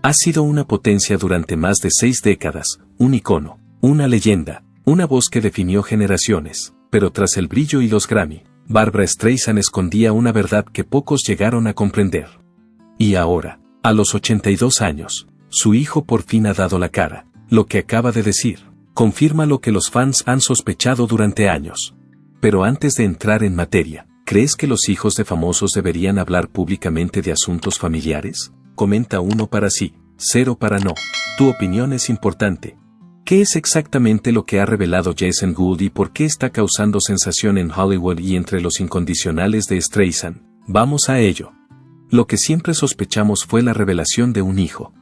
Ha sido una potencia durante más de 6 décadas, un icono, una leyenda, una voz que definió generaciones, pero tras el brillo y los Grammy, Barbra Streisand escondía una verdad que pocos llegaron a comprender. Y ahora, a los 82 años, su hijo por fin ha dado la cara. Lo que acaba de decir confirma lo que los fans han sospechado durante años. Pero antes de entrar en materia, ¿crees que los hijos de famosos deberían hablar públicamente de asuntos familiares? Comenta 1 para sí, 0 para no. Tu opinión es importante. ¿Qué es exactamente lo que ha revelado Jason Gould y por qué está causando sensación en Hollywood y entre los incondicionales de Streisand? Vamos a ello. Lo que siempre sospechamos fue la revelación de un hijo.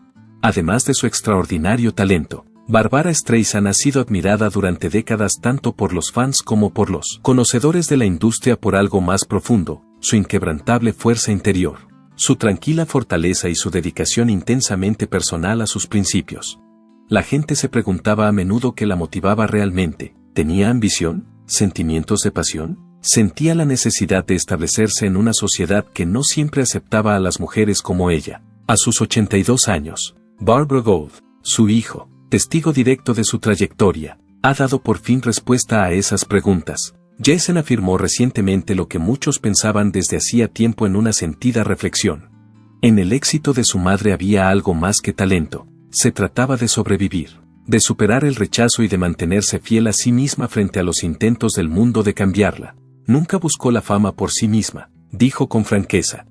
Además de su extraordinario talento, Barbra Streisand ha sido admirada durante décadas tanto por los fans como por los conocedores de la industria por algo más profundo, su inquebrantable fuerza interior, su tranquila fortaleza y su dedicación intensamente personal a sus principios. La gente se preguntaba a menudo qué la motivaba realmente. ¿Tenía ambición? ¿Sentimientos de pasión? ¿Sentía la necesidad de establecerse en una sociedad que no siempre aceptaba a las mujeres como ella? A sus 82 años, Barbra Gould, su hijo, testigo directo de su trayectoria, ha dado por fin respuesta a esas preguntas. Jason afirmó recientemente lo que muchos pensaban desde hacía tiempo en una sentida reflexión. En el éxito de su madre había algo más que talento. Se trataba de sobrevivir, de superar el rechazo y de mantenerse fiel a sí misma frente a los intentos del mundo de cambiarla. Nunca buscó la fama por sí misma, dijo con franqueza.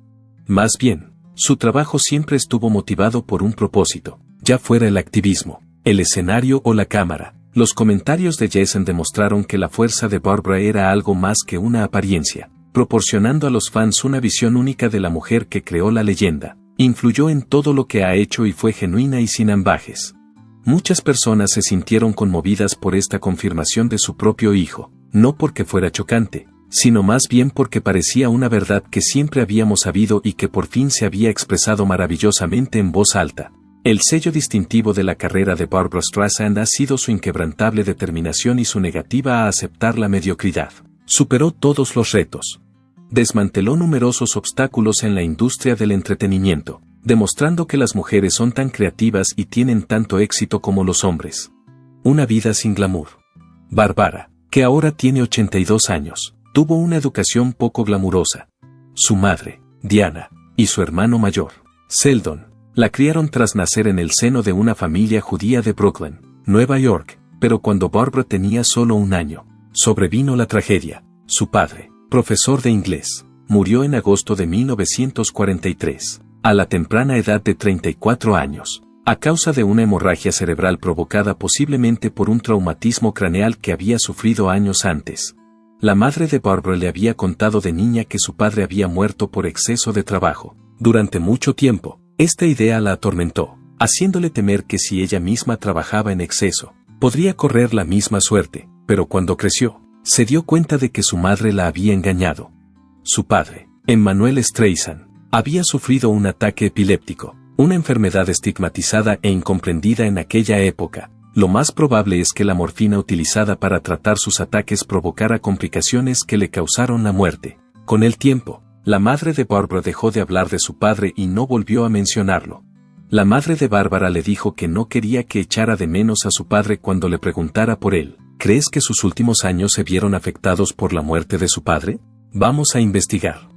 Más bien, su trabajo siempre estuvo motivado por un propósito, ya fuera el activismo, el escenario o la cámara. Los comentarios de Jason demostraron que la fuerza de Barbra era algo más que una apariencia, proporcionando a los fans una visión única de la mujer que creó la leyenda. Influyó en todo lo que ha hecho y fue genuina y sin ambajes. Muchas personas se sintieron conmovidas por esta confirmación de su propio hijo, no porque fuera chocante, sino más bien porque parecía una verdad que siempre habíamos sabido y que por fin se había expresado maravillosamente en voz alta. El sello distintivo de la carrera de Barbra Streisand ha sido su inquebrantable determinación y su negativa a aceptar la mediocridad. Superó todos los retos. Desmanteló numerosos obstáculos en la industria del entretenimiento, demostrando que las mujeres son tan creativas y tienen tanto éxito como los hombres. Una vida sin glamour. Barbra, que ahora tiene 82 años, tuvo una educación poco glamurosa. Su madre, Diana, y su hermano mayor, Sheldon, la criaron tras nacer en el seno de una familia judía de Brooklyn, Nueva York, pero cuando Barbra tenía solo 1 año, sobrevino la tragedia. Su padre, profesor de inglés, murió en agosto de 1943, a la temprana edad de 34 años, a causa de una hemorragia cerebral provocada posiblemente por un traumatismo craneal que había sufrido años antes. La madre de Barbra le había contado de niña que su padre había muerto por exceso de trabajo. Durante mucho tiempo, esta idea la atormentó, haciéndole temer que si ella misma trabajaba en exceso, podría correr la misma suerte, pero cuando creció, se dio cuenta de que su madre la había engañado. Su padre, Emmanuel Streisand, había sufrido un ataque epiléptico, una enfermedad estigmatizada e incomprendida en aquella época. Lo más probable es que la morfina utilizada para tratar sus ataques provocara complicaciones que le causaron la muerte. Con el tiempo, la madre de Barbra dejó de hablar de su padre y no volvió a mencionarlo. La madre de Barbra le dijo que no quería que echara de menos a su padre cuando le preguntara por él. ¿Crees que sus últimos años se vieron afectados por la muerte de su padre? Vamos a investigar.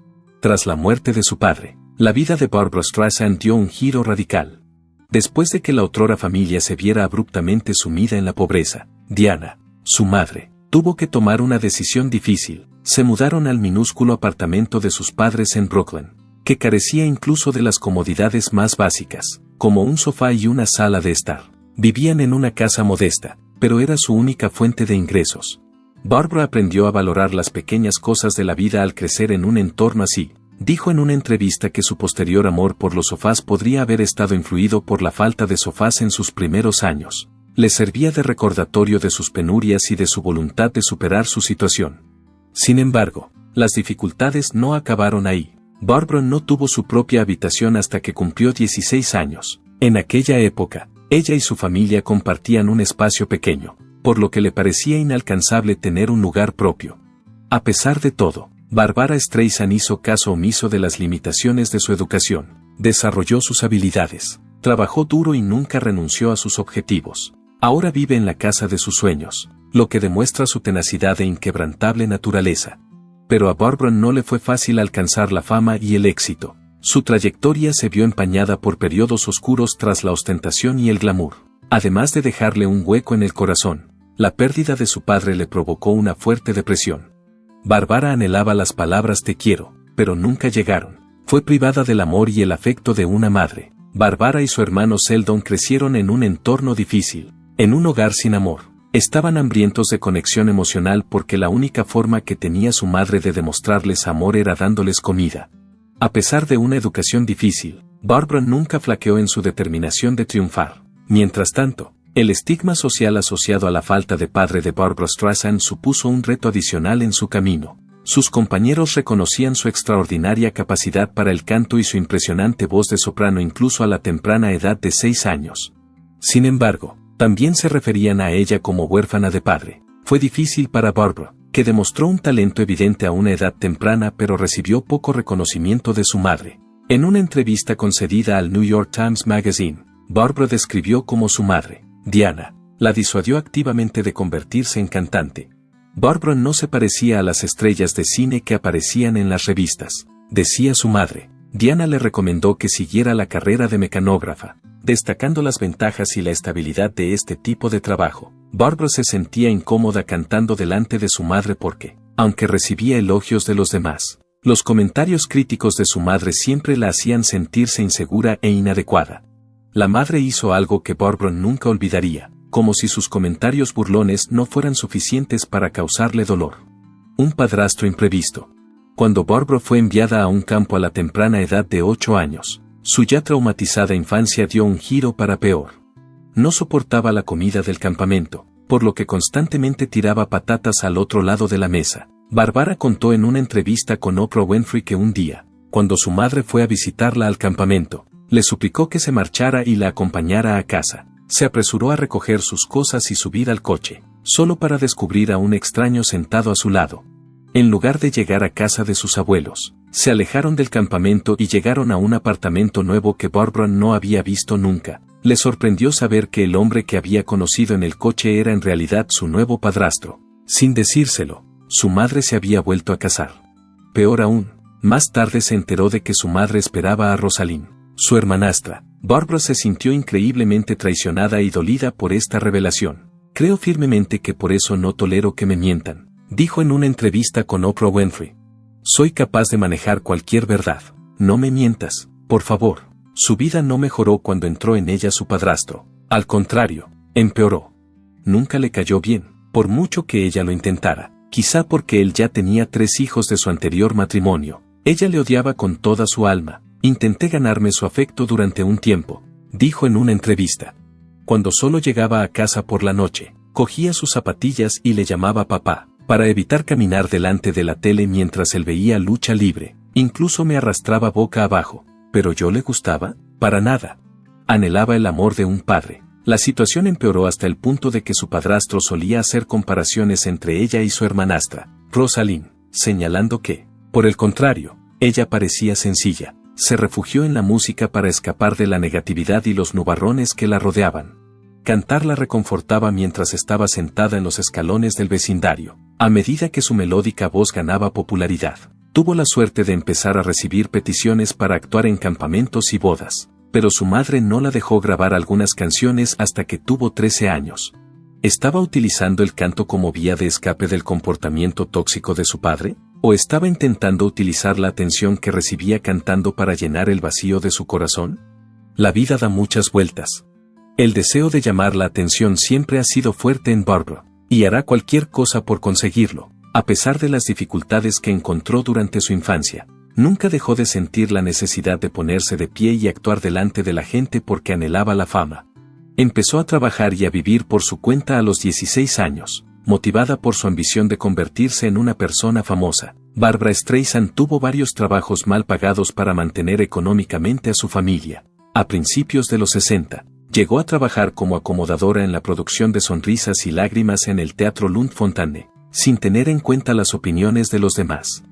Tras la muerte de su padre, la vida de Barbra Streisand dio un giro radical. Después de que la otrora familia se viera abruptamente sumida en la pobreza, Diana, su madre, tuvo que tomar una decisión difícil. Se mudaron al minúsculo apartamento de sus padres en Brooklyn, que carecía incluso de las comodidades más básicas, como un sofá y una sala de estar. Vivían en una casa modesta, pero era su única fuente de ingresos. Barbra aprendió a valorar las pequeñas cosas de la vida al crecer en un entorno así. Dijo en una entrevista que su posterior amor por los sofás podría haber estado influido por la falta de sofás en sus primeros años. Le servía de recordatorio de sus penurias y de su voluntad de superar su situación. Sin embargo, las dificultades no acabaron ahí. Barbra no tuvo su propia habitación hasta que cumplió 16 años. En aquella época, ella y su familia compartían un espacio pequeño, por lo que le parecía inalcanzable tener un lugar propio. A pesar de todo, Barbra Streisand hizo caso omiso de las limitaciones de su educación, desarrolló sus habilidades, Trabajó duro y nunca renunció a sus objetivos. Ahora vive en la casa de sus sueños, lo que demuestra su tenacidad e inquebrantable naturaleza. Pero a Barbara no le fue fácil alcanzar la fama y el éxito. Su trayectoria se vio empañada por periodos oscuros tras la ostentación y el glamour. Además de dejarle un hueco en el corazón, la pérdida de su padre le provocó una fuerte depresión. Barbara anhelaba las palabras te quiero, pero nunca llegaron. Fue privada del amor y el afecto de una madre. Barbara y su hermano Seldon crecieron en un entorno difícil, en un hogar sin amor. Estaban hambrientos de conexión emocional porque la única forma que tenía su madre de demostrarles amor era dándoles comida. A pesar de una educación difícil, Barbara nunca flaqueó en su determinación de triunfar. Mientras tanto, el estigma social asociado a la falta de padre de Barbra Streisand supuso un reto adicional en su camino. Sus compañeros reconocían su extraordinaria capacidad para el canto y su impresionante voz de soprano incluso a la temprana edad de 6 años. Sin embargo, también se referían a ella como huérfana de padre. Fue difícil para Barbara, que demostró un talento evidente a una edad temprana pero recibió poco reconocimiento de su madre. En una entrevista concedida al New York Times Magazine, Barbara describió cómo su madre, Diana, la disuadió activamente de convertirse en cantante. Barbara no se parecía a las estrellas de cine que aparecían en las revistas, decía su madre. Diana le recomendó que siguiera la carrera de mecanógrafa, destacando las ventajas y la estabilidad de este tipo de trabajo. Barbara se sentía incómoda cantando delante de su madre porque, aunque recibía elogios de los demás, los comentarios críticos de su madre siempre la hacían sentirse insegura e inadecuada. La madre hizo algo que Barbara nunca olvidaría, como si sus comentarios burlones no fueran suficientes para causarle dolor. Un padrastro imprevisto. Cuando Barbara fue enviada a un campo a la temprana edad de 8 años, su ya traumatizada infancia dio un giro para peor. No soportaba la comida del campamento, por lo que constantemente tiraba patatas al otro lado de la mesa. Barbara contó en una entrevista con Oprah Winfrey que un día, cuando su madre fue a visitarla al campamento, le suplicó que se marchara y la acompañara a casa. Se apresuró a recoger sus cosas y subir al coche, solo para descubrir a un extraño sentado a su lado. En lugar de llegar a casa de sus abuelos, se alejaron del campamento y llegaron a un apartamento nuevo que Barbara no había visto nunca. Le sorprendió saber que el hombre que había conocido en el coche era en realidad su nuevo padrastro. Sin decírselo, su madre se había vuelto a casar. Peor aún, más tarde se enteró de que su madre esperaba a Rosalind, su hermanastra. Barbara se sintió increíblemente traicionada y dolida por esta revelación. Creo firmemente que por eso no tolero que me mientan, dijo en una entrevista con Oprah Winfrey. Soy capaz de manejar cualquier verdad. No me mientas, por favor. Su vida no mejoró cuando entró en ella su padrastro. Al contrario, empeoró. Nunca le cayó bien, por mucho que ella lo intentara. Quizá porque él ya tenía 3 hijos de su anterior matrimonio. Ella le odiaba con toda su alma. Intenté ganarme su afecto durante un tiempo, dijo en una entrevista. Cuando solo llegaba a casa por la noche, cogía sus zapatillas y le llamaba papá, para evitar caminar delante de la tele mientras él veía lucha libre. Incluso me arrastraba boca abajo. ¿Pero yo le gustaba? Para nada. Anhelaba el amor de un padre. La situación empeoró hasta el punto de que su padrastro solía hacer comparaciones entre ella y su hermanastra, Rosalind, señalando que, por el contrario, ella parecía sencilla. Se refugió en la música para escapar de la negatividad y los nubarrones que la rodeaban. Cantar la reconfortaba mientras estaba sentada en los escalones del vecindario. A medida que su melódica voz ganaba popularidad, tuvo la suerte de empezar a recibir peticiones para actuar en campamentos y bodas, pero su madre no la dejó grabar algunas canciones hasta que tuvo 13 años. ¿Estaba utilizando el canto como vía de escape del comportamiento tóxico de su padre? ¿O estaba intentando utilizar la atención que recibía cantando para llenar el vacío de su corazón? La vida da muchas vueltas. El deseo de llamar la atención siempre ha sido fuerte en Barbara, y hará cualquier cosa por conseguirlo, a pesar de las dificultades que encontró durante su infancia. Nunca dejó de sentir la necesidad de ponerse de pie y actuar delante de la gente porque anhelaba la fama. Empezó a trabajar y a vivir por su cuenta a los 16 años. Motivada por su ambición de convertirse en una persona famosa, Barbra Streisand tuvo varios trabajos mal pagados para mantener económicamente a su familia. A principios de los 60, llegó a trabajar como acomodadora en la producción de Sonrisas y Lágrimas en el Teatro Lunt-Fontanne, sin tener en cuenta las opiniones de los demás.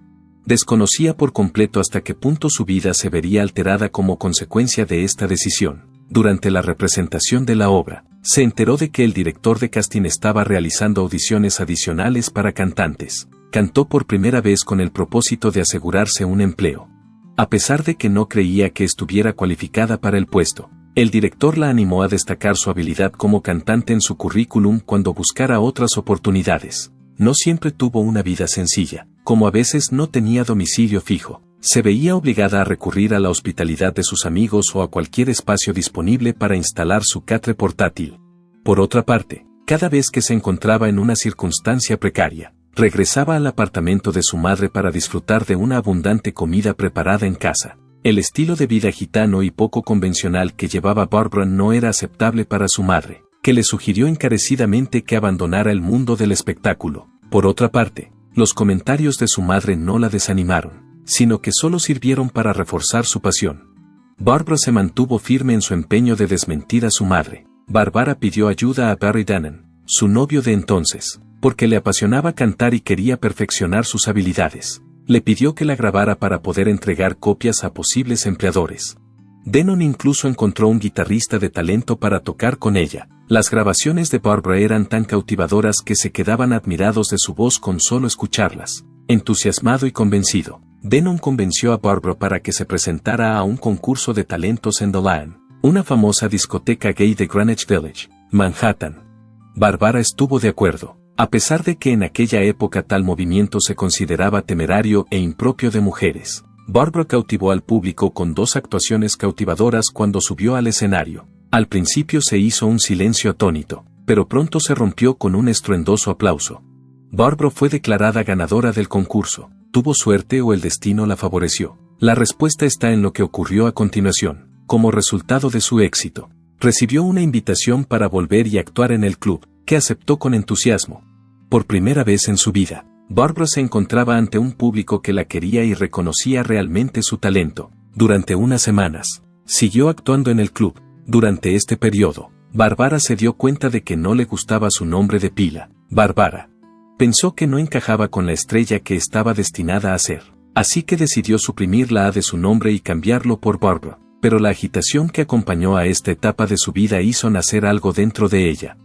Desconocía por completo hasta qué punto su vida se vería alterada como consecuencia de esta decisión. Durante la representación de la obra, se enteró de que el director de casting estaba realizando audiciones adicionales para cantantes. Cantó por primera vez con el propósito de asegurarse un empleo. A pesar de que no creía que estuviera cualificada para el puesto, el director la animó a destacar su habilidad como cantante en su currículum cuando buscara otras oportunidades. No siempre tuvo una vida sencilla, como a veces no tenía domicilio fijo. Se veía obligada a recurrir a la hospitalidad de sus amigos o a cualquier espacio disponible para instalar su catre portátil. Por otra parte, cada vez que se encontraba en una circunstancia precaria, regresaba al apartamento de su madre para disfrutar de una abundante comida preparada en casa. El estilo de vida gitano y poco convencional que llevaba Barbara no era aceptable para su madre, que le sugirió encarecidamente que abandonara el mundo del espectáculo. Por otra parte, los comentarios de su madre no la desanimaron, sino que solo sirvieron para reforzar su pasión. Barbara se mantuvo firme en su empeño de desmentir a su madre. Barbara pidió ayuda a Barry Dannon, su novio de entonces, porque le apasionaba cantar y quería perfeccionar sus habilidades. Le pidió que la grabara para poder entregar copias a posibles empleadores. Dannon incluso encontró un guitarrista de talento para tocar con ella. Las grabaciones de Barbara eran tan cautivadoras que se quedaban admirados de su voz con solo escucharlas. Entusiasmado y convencido, Dannon convenció a Barbara para que se presentara a un concurso de talentos en The Lion, una famosa discoteca gay de Greenwich Village, Manhattan. Barbara estuvo de acuerdo, a pesar de que en aquella época tal movimiento se consideraba temerario e impropio de mujeres. Barbara cautivó al público con 2 actuaciones cautivadoras cuando subió al escenario. Al principio se hizo un silencio atónito, pero pronto se rompió con un estruendoso aplauso. Barbara fue declarada ganadora del concurso. ¿Tuvo suerte o el destino la favoreció? La respuesta está en lo que ocurrió a continuación. Como resultado de su éxito, recibió una invitación para volver y actuar en el club, que aceptó con entusiasmo. Por primera vez en su vida, Barbara se encontraba ante un público que la quería y reconocía realmente su talento. Durante unas semanas, siguió actuando en el club. Durante este periodo, Barbara se dio cuenta de que no le gustaba su nombre de pila, Barbara. Pensó que no encajaba con la estrella que estaba destinada a ser, así que decidió suprimir la A de su nombre y cambiarlo por Barbara. Pero la agitación que acompañó a esta etapa de su vida hizo nacer algo dentro de ella.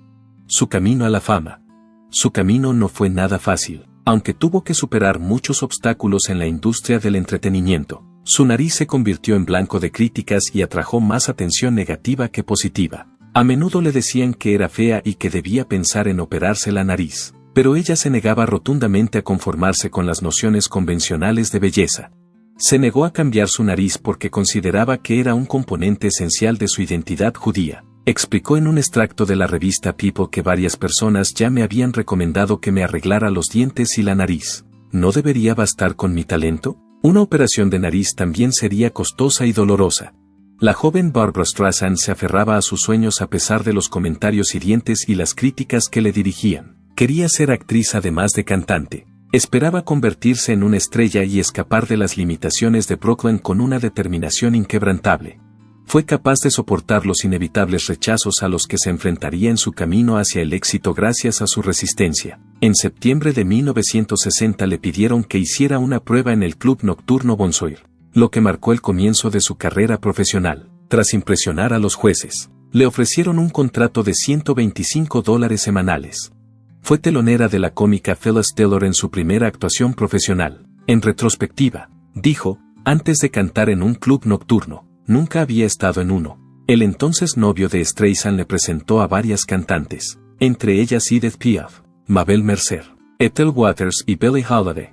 Su camino a la fama. Su camino no fue nada fácil, aunque tuvo que superar muchos obstáculos en la industria del entretenimiento. Su nariz se convirtió en blanco de críticas y atrajo más atención negativa que positiva. A menudo le decían que era fea y que debía pensar en operarse la nariz, pero ella se negaba rotundamente a conformarse con las nociones convencionales de belleza. Se negó a cambiar su nariz porque consideraba que era un componente esencial de su identidad judía. Explicó en un extracto de la revista People que varias personas ya me habían recomendado que me arreglara los dientes y la nariz. ¿No debería bastar con mi talento? Una operación de nariz también sería costosa y dolorosa. La joven Barbra Streisand se aferraba a sus sueños a pesar de los comentarios hirientes y las críticas que le dirigían. Quería ser actriz además de cantante. Esperaba convertirse en una estrella y escapar de las limitaciones de Brooklyn con una determinación inquebrantable. Fue capaz de soportar los inevitables rechazos a los que se enfrentaría en su camino hacia el éxito gracias a su resistencia. En septiembre de 1960 le pidieron que hiciera una prueba en el club nocturno Bonsoir, lo que marcó el comienzo de su carrera profesional. Tras impresionar a los jueces, le ofrecieron un contrato de $125 semanales. Fue telonera de la cómica Phyllis Diller en su primera actuación profesional. En retrospectiva, dijo, antes de cantar en un club nocturno, nunca había estado en uno. El entonces novio de Streisand le presentó a varias cantantes, entre ellas Edith Piaf, Mabel Mercer, Ethel Waters y Billie Holiday.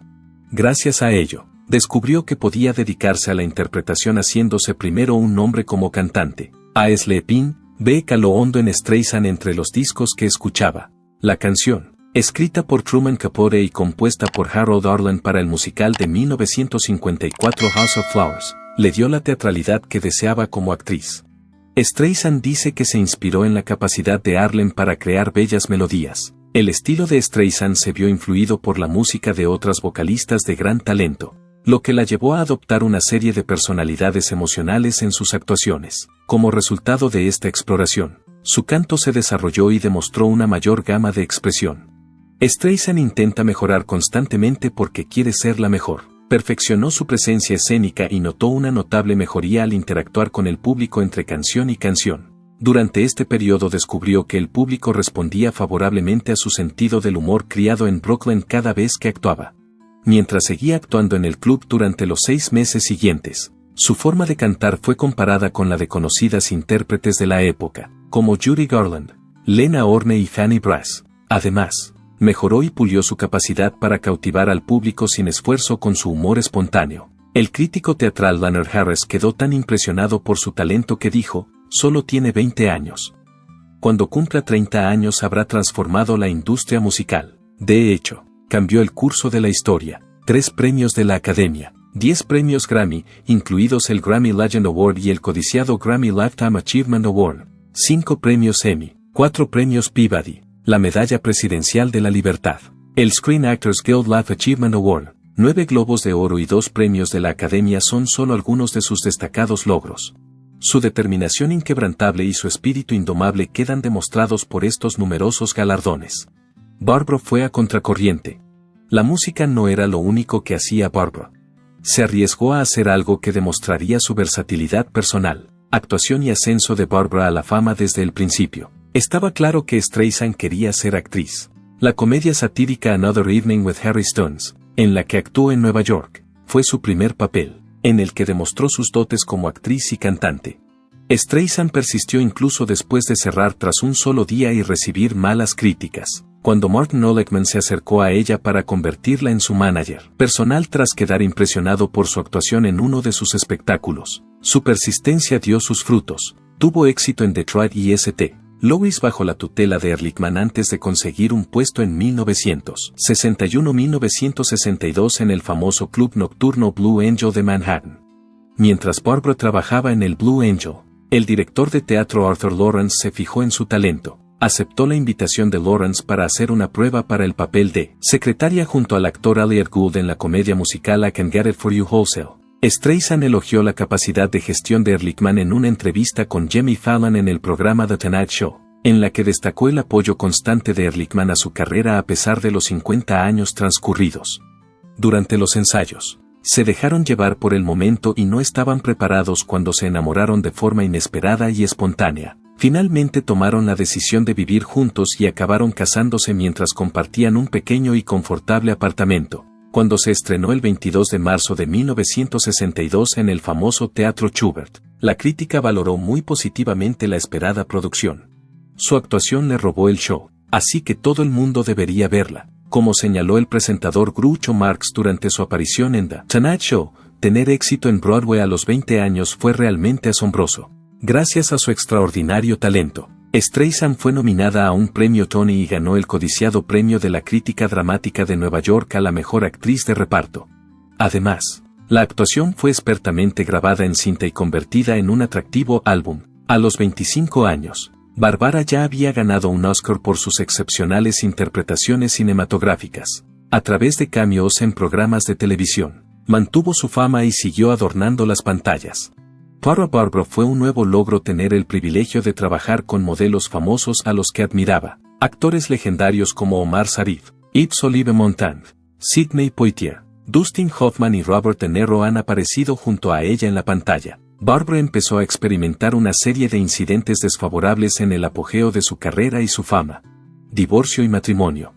Gracias a ello, descubrió que podía dedicarse a la interpretación haciéndose primero un nombre como cantante. A Slepin, ve caló hondo en Streisand entre los discos que escuchaba. La canción, escrita por Truman Capote y compuesta por Harold Arlen para el musical de 1954 House of Flowers, le dio la teatralidad que deseaba como actriz. Streisand dice que se inspiró en la capacidad de Arlen para crear bellas melodías. El estilo de Streisand se vio influido por la música de otras vocalistas de gran talento, lo que la llevó a adoptar una serie de personalidades emocionales en sus actuaciones. Como resultado de esta exploración, su canto se desarrolló y demostró una mayor gama de expresión. Streisand intenta mejorar constantemente porque quiere ser la mejor. Perfeccionó su presencia escénica y notó una notable mejoría al interactuar con el público entre canción y canción. Durante este periodo descubrió que el público respondía favorablemente a su sentido del humor criado en Brooklyn cada vez que actuaba. Mientras seguía actuando en el club durante los 6 meses siguientes, su forma de cantar fue comparada con la de conocidas intérpretes de la época, como Judy Garland, Lena Horne y Fanny Brass. Además, mejoró y pulió su capacidad para cautivar al público sin esfuerzo con su humor espontáneo. El crítico teatral Leonard Harris quedó tan impresionado por su talento que dijo: «Solo tiene 20 años. Cuando cumpla 30 años habrá transformado la industria musical». De hecho, cambió el curso de la historia. 3 premios de la Academia, 10 premios Grammy, incluidos el Grammy Legend Award y el codiciado Grammy Lifetime Achievement Award, 5 premios Emmy, 4 premios Peabody, la Medalla Presidencial de la Libertad, el Screen Actors Guild Life Achievement Award, 9 Globos de Oro y 2 premios de la Academia son solo algunos de sus destacados logros. Su determinación inquebrantable y su espíritu indomable quedan demostrados por estos numerosos galardones. Barbra fue a contracorriente. La música no era lo único que hacía Barbra. Se arriesgó a hacer algo que demostraría su versatilidad personal, actuación y ascenso de Barbra a la fama desde el principio. Estaba claro que Streisand quería ser actriz. La comedia satírica Another Evening with Harry Stones, en la que actuó en Nueva York, fue su primer papel, en el que demostró sus dotes como actriz y cantante. Streisand persistió incluso después de cerrar tras un solo día y recibir malas críticas, cuando Martin Olegman se acercó a ella para convertirla en su manager personal tras quedar impresionado por su actuación en uno de sus espectáculos. Su persistencia dio sus frutos, tuvo éxito en Detroit y St. Louis bajo la tutela de Ehrlichman antes de conseguir un puesto en 1961-1962 en el famoso club nocturno Blue Angel de Manhattan. Mientras Barbra trabajaba en el Blue Angel, el director de teatro Arthur Lawrence se fijó en su talento. Aceptó la invitación de Lawrence para hacer una prueba para el papel de secretaria junto al actor Elliot Gould en la comedia musical I Can Get It For You Wholesale. Streisand elogió la capacidad de gestión de Ehrlichman en una entrevista con Jimmy Fallon en el programa The Tonight Show, en la que destacó el apoyo constante de Ehrlichman a su carrera a pesar de los 50 años transcurridos. Durante los ensayos, se dejaron llevar por el momento y no estaban preparados cuando se enamoraron de forma inesperada y espontánea. Finalmente tomaron la decisión de vivir juntos y acabaron casándose mientras compartían un pequeño y confortable apartamento, cuando se estrenó el 22 de marzo de 1962 en el famoso Teatro Schubert. La crítica valoró muy positivamente la esperada producción. Su actuación le robó el show, así que todo el mundo debería verla. Como señaló el presentador Groucho Marx durante su aparición en The Tonight Show, tener éxito en Broadway a los 20 años fue realmente asombroso. Gracias a su extraordinario talento, Streisand fue nominada a un premio Tony y ganó el codiciado premio de la Crítica Dramática de Nueva York a la mejor actriz de reparto. Además, la actuación fue expertamente grabada en cinta y convertida en un atractivo álbum. A los 25 años, Barbara ya había ganado un Oscar por sus excepcionales interpretaciones cinematográficas. A través de cameos en programas de televisión, mantuvo su fama y siguió adornando las pantallas. Para Barbra fue un nuevo logro tener el privilegio de trabajar con modelos famosos a los que admiraba. Actores legendarios como Omar Sharif, Yves Olive-Montand, Sidney Poitier, Dustin Hoffman y Robert De Niro han aparecido junto a ella en la pantalla. Barbra empezó a experimentar una serie de incidentes desfavorables en el apogeo de su carrera y su fama. Divorcio y matrimonio.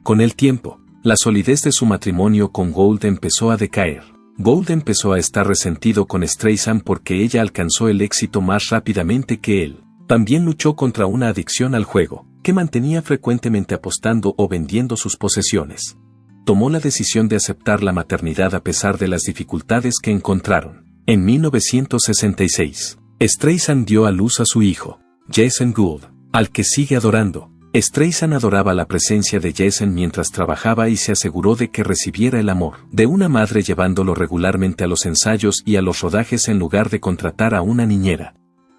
Con el tiempo, la solidez de su matrimonio con Gould empezó a decaer. Gould empezó a estar resentido con Streisand porque ella alcanzó el éxito más rápidamente que él. También luchó contra una adicción al juego, que mantenía frecuentemente apostando o vendiendo sus posesiones. Tomó la decisión de aceptar la maternidad a pesar de las dificultades que encontraron. En 1966, Streisand dio a luz a su hijo, Jason Gould, al que sigue adorando. Streisand adoraba la presencia de Jason mientras trabajaba y se aseguró de que recibiera el amor de una madre llevándolo regularmente a los ensayos y a los rodajes en lugar de contratar a una niñera.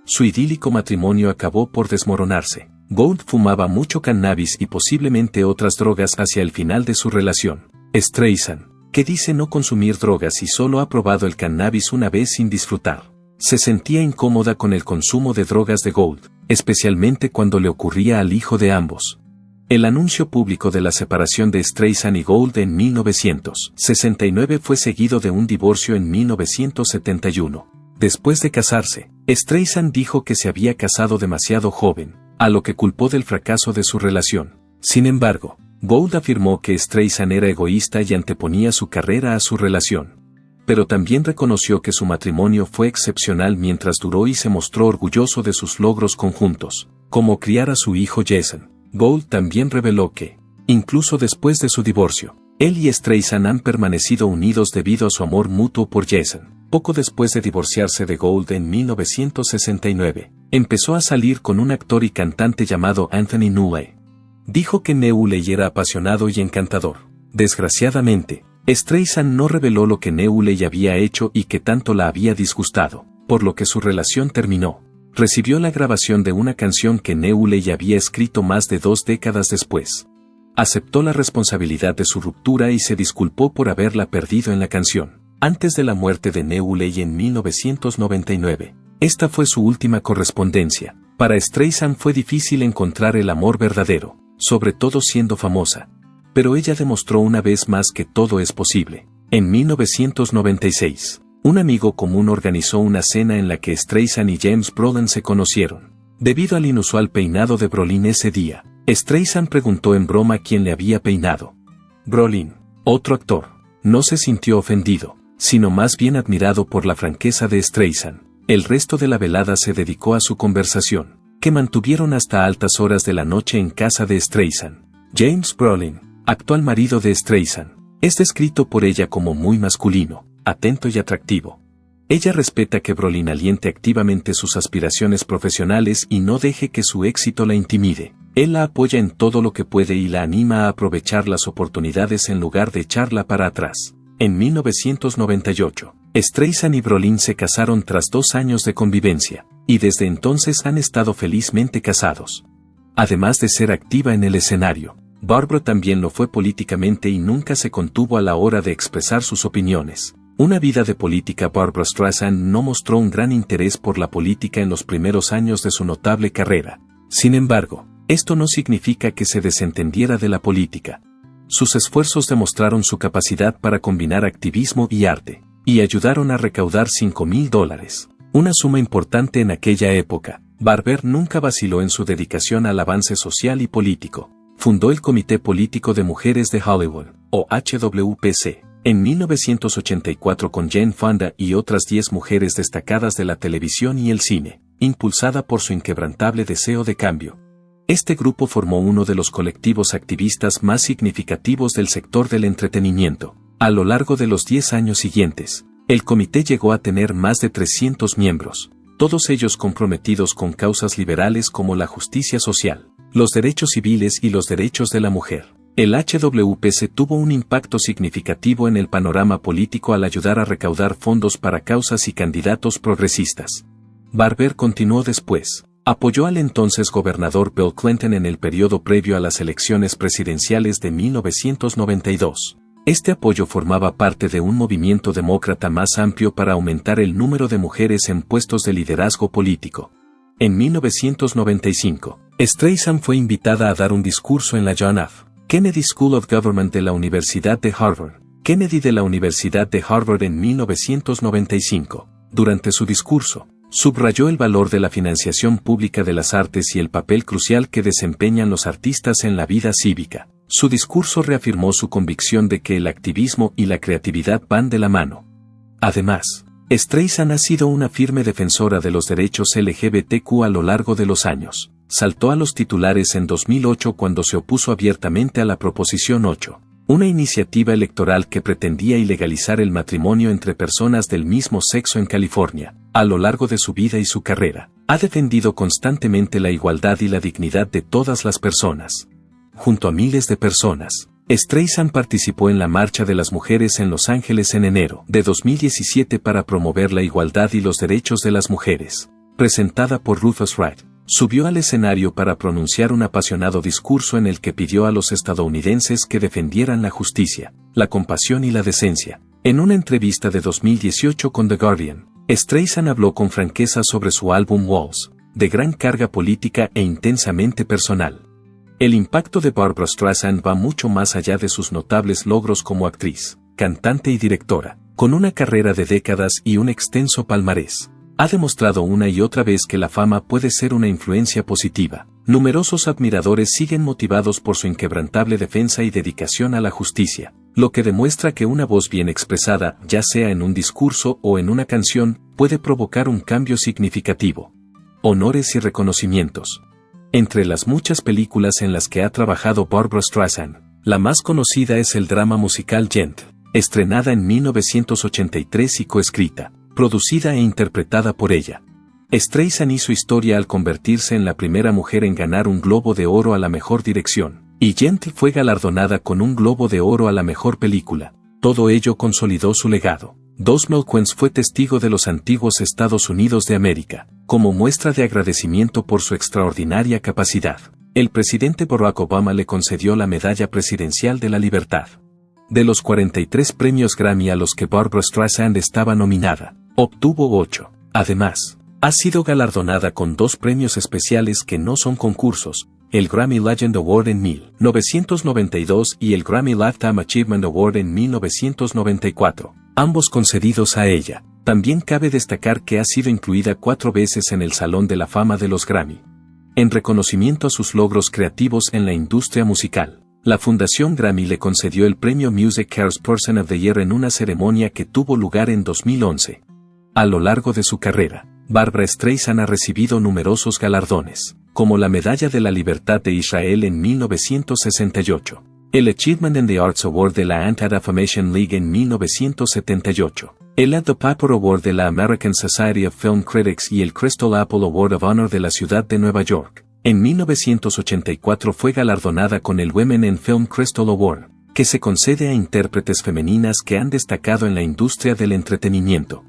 Su idílico matrimonio acabó por desmoronarse. Gould fumaba mucho cannabis y posiblemente otras drogas hacia el final de su relación. Streisand, que dice no consumir drogas y solo ha probado el cannabis una vez sin disfrutar, se sentía incómoda con el consumo de drogas de Gould, especialmente cuando le ocurría al hijo de ambos. El anuncio público de la separación de Streisand y Gould en 1969 fue seguido de un divorcio en 1971. Después de casarse, Streisand dijo que se había casado demasiado joven, a lo que culpó del fracaso de su relación. Sin embargo, Gould afirmó que Streisand era egoísta y anteponía su carrera a su relación. Pero también reconoció que su matrimonio fue excepcional mientras duró y se mostró orgulloso de sus logros conjuntos, como criar a su hijo Jason. Gould también reveló que, incluso después de su divorcio, él y Streisand han permanecido unidos debido a su amor mutuo por Jason. Poco después de divorciarse de Gould en 1969, empezó a salir con un actor y cantante llamado Anthony Newley. Dijo que Newley era apasionado y encantador. Desgraciadamente, Streisand no reveló lo que Newley había hecho y que tanto la había disgustado, por lo que su relación terminó. Recibió la grabación de una canción que Newley había escrito más de 2 décadas después. Aceptó la responsabilidad de su ruptura y se disculpó por haberla perdido en la canción. Antes de la muerte de Newley en 1999, esta fue su última correspondencia. Para Streisand fue difícil encontrar el amor verdadero, sobre todo siendo famosa. Pero ella demostró una vez más que todo es posible. En 1996, un amigo común organizó una cena en la que Streisand y James Brolin se conocieron. Debido al inusual peinado de Brolin ese día, Streisand preguntó en broma quién le había peinado. Brolin, otro actor, no se sintió ofendido, sino más bien admirado por la franqueza de Streisand. El resto de la velada se dedicó a su conversación, que mantuvieron hasta altas horas de la noche en casa de Streisand. James Brolin, actual marido de Streisand, es descrito por ella como muy masculino, atento y atractivo. Ella respeta que Brolin aliente activamente sus aspiraciones profesionales y no deje que su éxito la intimide. Él la apoya en todo lo que puede y la anima a aprovechar las oportunidades en lugar de echarla para atrás. En 1998, Streisand y Brolin se casaron tras 2 años de convivencia, y desde entonces han estado felizmente casados. Además de ser activa en el escenario, Barbra también lo fue políticamente y nunca se contuvo a la hora de expresar sus opiniones. Una vida de política. Barbra Streisand no mostró un gran interés por la política en los primeros años de su notable carrera. Sin embargo, esto no significa que se desentendiera de la política. Sus esfuerzos demostraron su capacidad para combinar activismo y arte, y ayudaron a recaudar $5,000, una suma importante en aquella época. Barber nunca vaciló en su dedicación al avance social y político. Fundó el Comité Político de Mujeres de Hollywood, o HWPC, en 1984 con Jane Fonda y otras 10 mujeres destacadas de la televisión y el cine, impulsada por su inquebrantable deseo de cambio. Este grupo formó uno de los colectivos activistas más significativos del sector del entretenimiento. A lo largo de los 10 años siguientes, el comité llegó a tener más de 300 miembros, todos ellos comprometidos con causas liberales como la justicia social, los derechos civiles y los derechos de la mujer. El HWPC tuvo un impacto significativo en el panorama político al ayudar a recaudar fondos para causas y candidatos progresistas. Barber continuó después. Apoyó al entonces gobernador Bill Clinton en el periodo previo a las elecciones presidenciales de 1992. Este apoyo formaba parte de un movimiento demócrata más amplio para aumentar el número de mujeres en puestos de liderazgo político. En 1995, Streisand fue invitada a dar un discurso en la John F. Kennedy School of Government de la Universidad de Harvard. Kennedy de la Universidad de Harvard en 1995. Durante su discurso, subrayó el valor de la financiación pública de las artes y el papel crucial que desempeñan los artistas en la vida cívica. Su discurso reafirmó su convicción de que el activismo y la creatividad van de la mano. Además, Streisand ha sido una firme defensora de los derechos LGBTQ a lo largo de los años. Saltó a los titulares en 2008 cuando se opuso abiertamente a la Proposición 8, una iniciativa electoral que pretendía ilegalizar el matrimonio entre personas del mismo sexo en California. A lo largo de su vida y su carrera, ha defendido constantemente la igualdad y la dignidad de todas las personas. Junto a miles de personas, Streisand participó en la Marcha de las Mujeres en Los Ángeles en enero de 2017 para promover la igualdad y los derechos de las mujeres. Presentada por Rufus Wright, subió al escenario para pronunciar un apasionado discurso en el que pidió a los estadounidenses que defendieran la justicia, la compasión y la decencia. En una entrevista de 2018 con The Guardian, Streisand habló con franqueza sobre su álbum Walls, de gran carga política e intensamente personal. El impacto de Barbra Streisand va mucho más allá de sus notables logros como actriz, cantante y directora. Con una carrera de décadas y un extenso palmarés, ha demostrado una y otra vez que la fama puede ser una influencia positiva. Numerosos admiradores siguen motivados por su inquebrantable defensa y dedicación a la justicia, lo que demuestra que una voz bien expresada, ya sea en un discurso o en una canción, puede provocar un cambio significativo. Honores y reconocimientos. Entre las muchas películas en las que ha trabajado Barbra Streisand, la más conocida es el drama musical Gent, estrenada en 1983 y coescrita, producida e interpretada por ella. Streisand hizo historia al convertirse en la primera mujer en ganar un Globo de Oro a la mejor dirección, y Gent fue galardonada con un Globo de Oro a la mejor película. Todo ello consolidó su legado. 2015 fue testigo de los antiguos Estados Unidos de América, como muestra de agradecimiento por su extraordinaria capacidad. El presidente Barack Obama le concedió la Medalla Presidencial de la Libertad. De los 43 premios Grammy a los que Barbra Streisand estaba nominada, obtuvo 8. Además, ha sido galardonada con 2 premios especiales que no son concursos, el Grammy Legend Award en 1992 y el Grammy Lifetime Achievement Award en 1994, ambos concedidos a ella. También cabe destacar que ha sido incluida 4 veces en el Salón de la Fama de los Grammy. En reconocimiento a sus logros creativos en la industria musical, la Fundación Grammy le concedió el premio Music Cares Person of the Year en una ceremonia que tuvo lugar en 2011. A lo largo de su carrera, Barbra Streisand ha recibido numerosos galardones, como la Medalla de la Libertad de Israel en 1968, el Achievement in the Arts Award de la Anti-Defamation League en 1978, el At the Piper Award de la American Society of Film Critics y el Crystal Apple Award of Honor de la ciudad de Nueva York. En 1984 fue galardonada con el Women in Film Crystal Award, que se concede a intérpretes femeninas que han destacado en la industria del entretenimiento.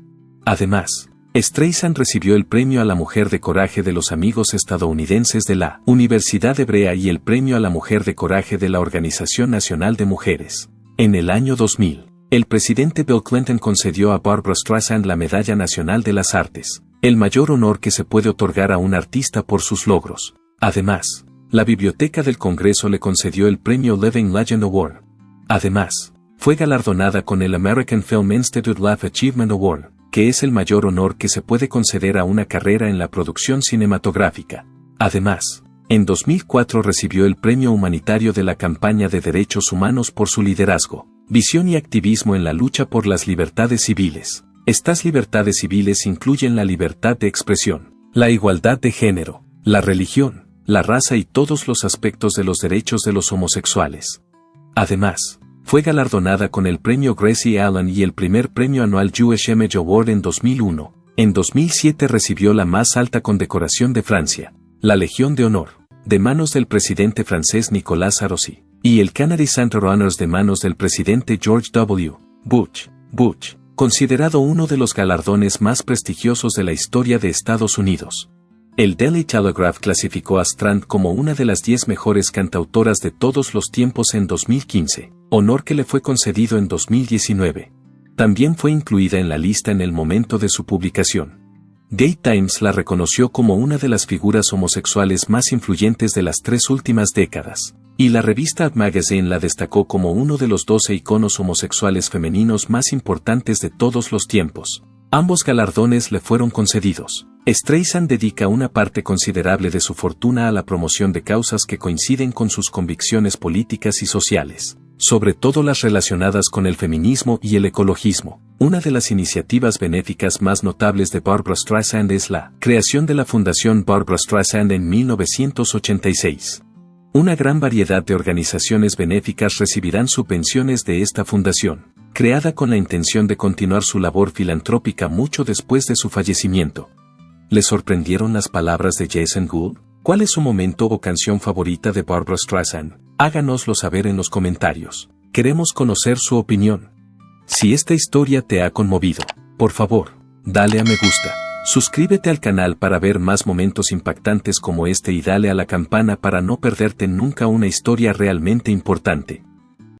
Además, Streisand recibió el Premio a la Mujer de Coraje de los Amigos Estadounidenses de la Universidad Hebrea y el Premio a la Mujer de Coraje de la Organización Nacional de Mujeres. En el año 2000, el presidente Bill Clinton concedió a Barbra Streisand la Medalla Nacional de las Artes, el mayor honor que se puede otorgar a un artista por sus logros. Además, la Biblioteca del Congreso le concedió el Premio Living Legend Award. Además, fue galardonada con el American Film Institute Life Achievement Award, que es el mayor honor que se puede conceder a una carrera en la producción cinematográfica. Además, en 2004 recibió el Premio Humanitario de la Campaña de Derechos Humanos por su liderazgo, visión y activismo en la lucha por las libertades civiles. Estas libertades civiles incluyen la libertad de expresión, la igualdad de género, la religión, la raza y todos los aspectos de los derechos de los homosexuales. Además, fue galardonada con el Premio Gracie Allen y el primer premio anual Jewish Image Award en 2001. En 2007 recibió la más alta condecoración de Francia, la Legión de Honor, de manos del presidente francés Nicolas Sarkozy, y el Canary Center Honors de manos del presidente George W. Bush, considerado uno de los galardones más prestigiosos de la historia de Estados Unidos. El Daily Telegraph clasificó a Strand como una de las 10 mejores cantautoras de todos los tiempos en 2015, honor que le fue concedido en 2019. También fue incluida en la lista en el momento de su publicación. Gay Times la reconoció como una de las figuras homosexuales más influyentes de las 3 últimas décadas, y la revista Ad Magazine la destacó como uno de los 12 iconos homosexuales femeninos más importantes de todos los tiempos. Ambos galardones le fueron concedidos. Streisand dedica una parte considerable de su fortuna a la promoción de causas que coinciden con sus convicciones políticas y sociales, sobre todo las relacionadas con el feminismo y el ecologismo. Una de las iniciativas benéficas más notables de Barbra Streisand es la creación de la Fundación Barbra Streisand en 1986. Una gran variedad de organizaciones benéficas recibirán subvenciones de esta fundación, creada con la intención de continuar su labor filantrópica mucho después de su fallecimiento. ¿Les sorprendieron las palabras de Jason Gould? ¿Cuál es su momento o canción favorita de Barbra Streisand? Háganoslo saber en los comentarios. Queremos conocer su opinión. Si esta historia te ha conmovido, por favor, dale a me gusta. Suscríbete al canal para ver más momentos impactantes como este y dale a la campana para no perderte nunca una historia realmente importante.